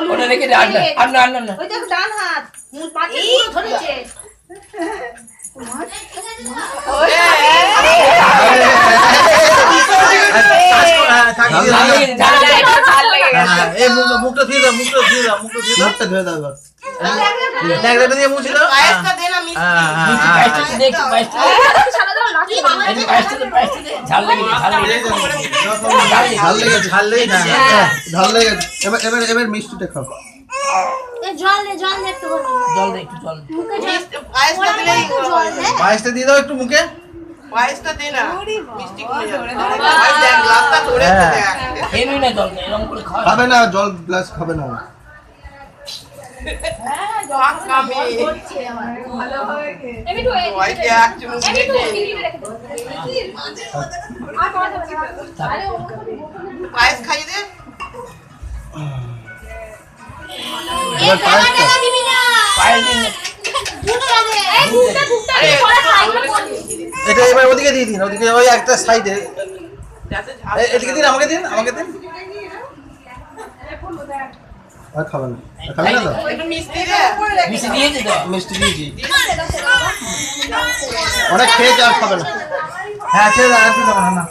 ওটা রেখে দে আন্ন ওই দেখো ডান হাত পাতে পুরো ধরেছে মুখটা দিয়ে দাও মুখটা ধুয়ে দাও দিয়ে মুছে দাও পায়েসটা দে না মিষ্টি ঝাল লেগেছে এবার মিষ্টিটা খাও জল দে একটু মুখে পায়েসটা দিলেই পায়েসটা দিয়ে দাও একটু মুখে পায়েসটা দে না মিষ্টি কমে যাবে ভাই দেখ গ্লাসটা ধরেছে দেখ খেয়ে না জল এরকম করে খাওয়া খাবে না জল গ্লাস খাবে না কামি ওই যে এক চুমুক পায়েস খাই দে এবার পায়েসটা পায়েস দিন এটা এবার ওদিকে দিয়ে দিন ওদিকে ওই একটা সাইডে এদিকে দিন আমাকে দিন আর খাবে না খাবে না তো একটু মিষ্টি দে মিষ্টি দিয়েছে তো মিষ্টি দিয়েছি অনেক খেয়েছে আর খাবে না হ্যাঁ ছেড়ে দাও আর দিতে পারো না